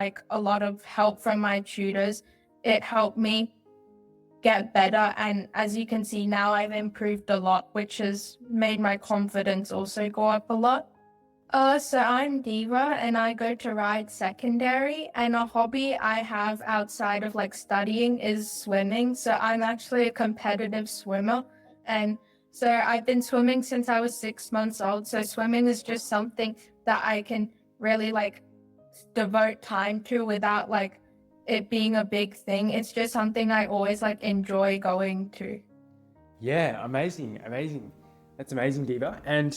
like a lot of help from my tutors. It helped me get better. And as you can see now, I've improved a lot, which has made my confidence also go up a lot. So I'm Diva and I go to Ride Secondary, and a hobby I have outside of like studying is swimming. So I'm actually a competitive swimmer, and so I've been swimming since I was 6 months old. So swimming is just something that I can really like devote time to without like it being a big thing. It's just something I always like enjoy going to. Yeah, amazing, amazing. That's amazing, Diva. And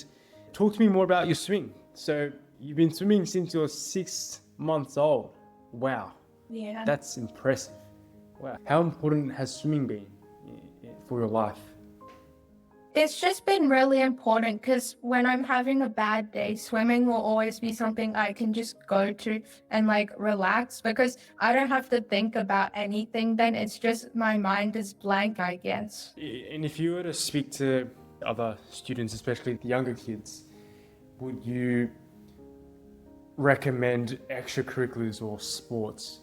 talk to me more about your swimming. So you've been swimming since you're 6 months old. Wow, Yeah. that's impressive. Wow. How important has swimming been for your life? It's just been really important because when I'm having a bad day, swimming will always be something I can just go to and like relax because I don't have to think about anything then. It's just my mind is blank, I guess. And if you were to speak to other students, especially the younger kids, would you recommend extracurriculars or sports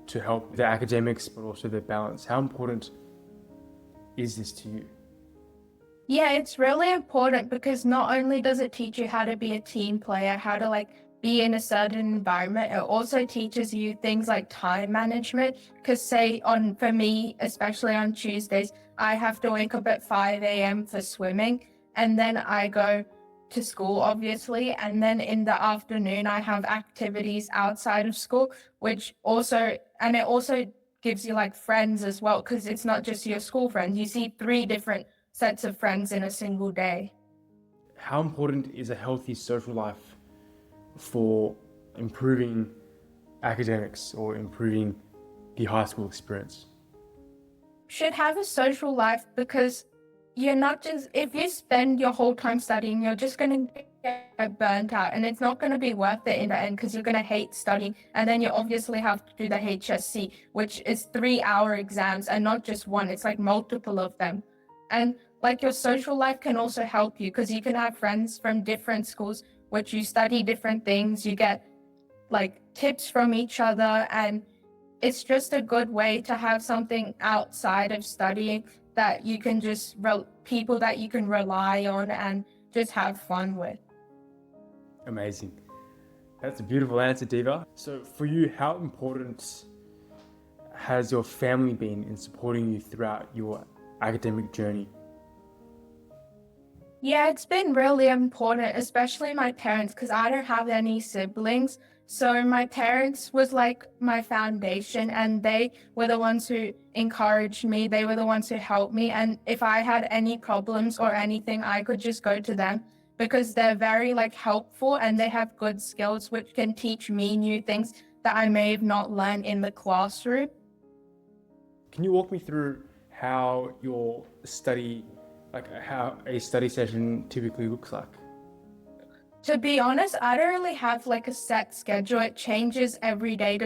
to help their academics but also their balance? How important is this to you? Yeah, it's really important because not only does it teach you how to be a team player, how to like be in a certain environment, it also teaches you things like time management. Because say on for me, especially on Tuesdays, I have to wake up at 5 a.m. for swimming, and then I go to school, obviously, and then in the afternoon I have activities outside of school, which also and it also gives you like friends as well, because it's not just your school friends. You see three different sets of friends in a single day. How important is a healthy social life for improving academics or improving the high school experience? Should have a social life because you're not just, if you spend your whole time studying, you're just going to get burnt out and it's not going to be worth it in the end because you're going to hate studying. And then you obviously have to do the HSC, which is 3-hour exams and not just one, it's like multiple of them. And like your social life can also help you because you can have friends from different schools, which you study different things, you get like tips from each other, and it's just a good way to have something outside of studying that you can just people that you can rely on and just have fun with. Amazing. That's a beautiful answer, Diva. So for you, how important has your family been in supporting you throughout your academic journey? Yeah, it's been really important, especially my parents, because I don't have any siblings. So my parents was like my foundation, and they were the ones who encouraged me. They were the ones who helped me. And if I had any problems or anything, I could just go to them because they're very like helpful and they have good skills, which can teach me new things that I may have not learned in the classroom. Can you walk me through how your study, like how a study session typically looks like? To be honest, I don't really have like a set schedule. It changes every day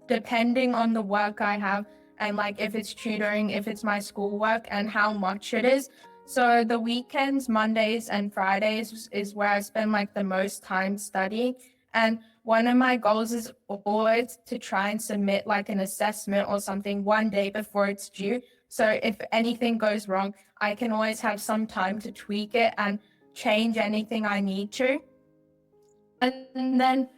depending on the work I have and like if it's tutoring, if it's my schoolwork and how much it is. So the weekends, Mondays and Fridays is where I spend like the most time studying. And one of my goals is always to try and submit like an assessment or something one day before it's due. So if anything goes wrong, I can always have some time to tweak it and change anything I need to. And then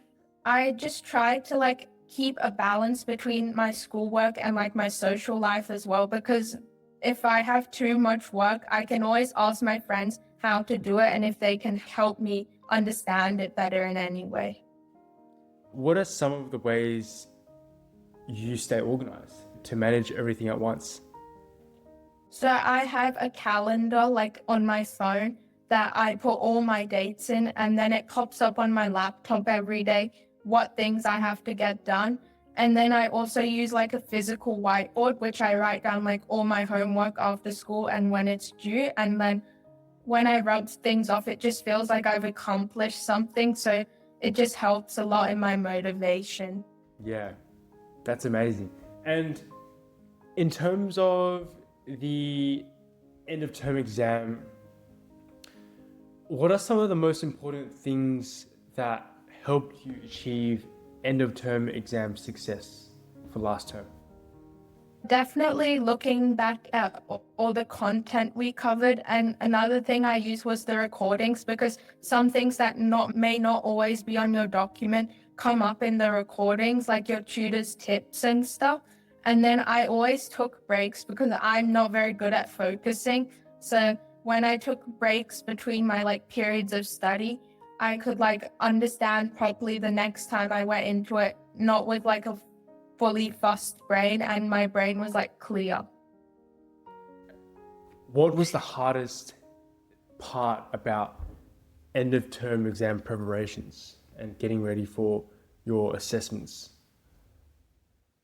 I just try to like keep a balance between my schoolwork and like my social life as well, because if I have too much work, I can always ask my friends how to do it and if they can help me understand it better in any way. What are some of the ways you stay organized to manage everything at once? So I have a calendar like on my phone that I put all my dates in, and then it pops up on my laptop every day what things I have to get done. And then I also use like a physical whiteboard, which I write down like all my homework after school and when it's due. And then when I rub things off, it just feels like I've accomplished something. So it just helps a lot in my motivation. Yeah, that's amazing. And in terms of the end of term exam, what are some of the most important things that helped you achieve end of term exam success for last term? Definitely looking back at all the content we covered. And another thing I used was the recordings, because some things that may not always be on your document come up in the recordings, like your tutor's tips and stuff. And then I always took breaks because I'm not very good at focusing. So when I took breaks between my like periods of study, I could like understand properly the next time I went into it, not with like a fully fussed brain, and my brain was like clear. What was the hardest part about end of term exam preparations and getting ready for your assessments?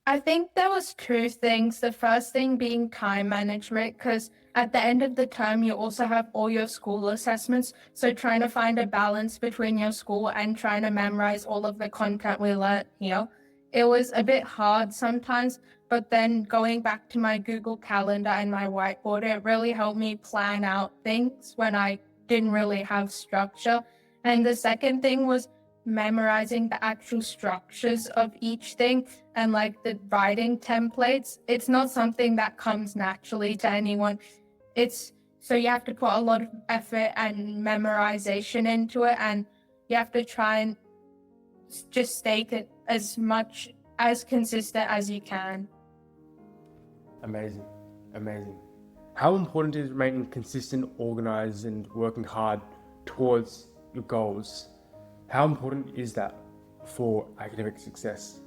I think there was two things. The first thing being time management, because at the end of the term, you also have all your school assessments. So trying to find a balance between your school and trying to memorize all of the content we learned here. It was a bit hard sometimes, but then going back to my Google Calendar and my whiteboard, it really helped me plan out things when I didn't really have structure. And the second thing was memorizing the actual structures of each thing and like the writing templates. It's not something that comes naturally to anyone. So you have to put a lot of effort and memorization into it, and you have to try and just stay as much as consistent as you can. Amazing, amazing. How important is remaining consistent, organized, and working hard towards your goals? How important is that for academic success?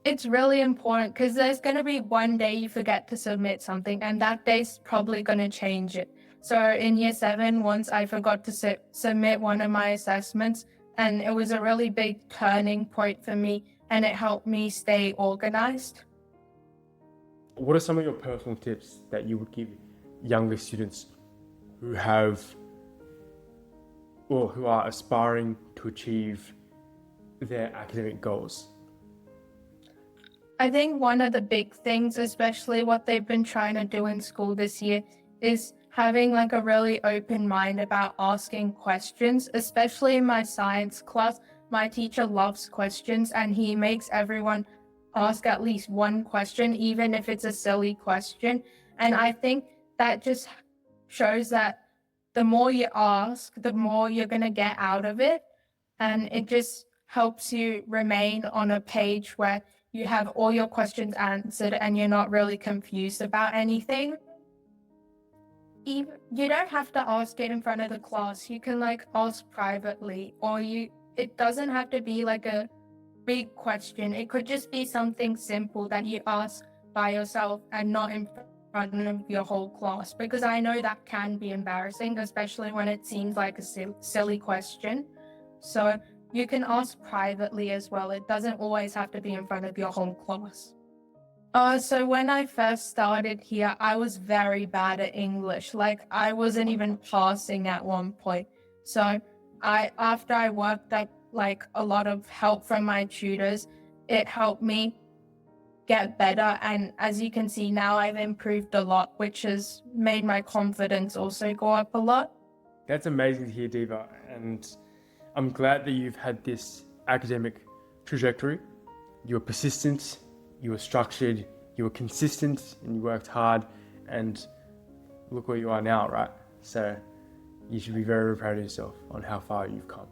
It's really important because there's going to be one day you forget to submit something, and that day's probably going to change it. So in year 7, once I forgot to submit one of my assessments, and it was a really big turning point for me, and it helped me stay organized. What are some of your personal tips that you would give younger students who are aspiring to achieve their academic goals? I think one of the big things, especially what they've been trying to do in school this year, is having like a really open mind about asking questions. Especially in my science class, my teacher loves questions, and he makes everyone ask at least one question, even if it's a silly question. And I think that just shows that the more you ask, the more you're going to get out of it. And it just helps you remain on a page where you have all your questions answered and you're not really confused about anything. You don't have to ask it in front of the class. You can like ask privately, or it doesn't have to be like a big question. It could just be something simple that you ask by yourself and not in front of your whole class, because I know that can be embarrassing, especially when it seems like a silly question. So you can ask privately as well. It doesn't always have to be in front of your whole class. So when I first started here, I was very bad at English. Like I wasn't even passing at one point. So after I worked up like a lot of help from my tutors, it helped me get better. And as you can see now, I've improved a lot, which has made my confidence also go up a lot. That's amazing to hear, Diva. And I'm glad that you've had this academic trajectory. You were persistent, you were structured, you were consistent, and you worked hard, and look where you are now, right? So you should be very, very proud of yourself on how far you've come.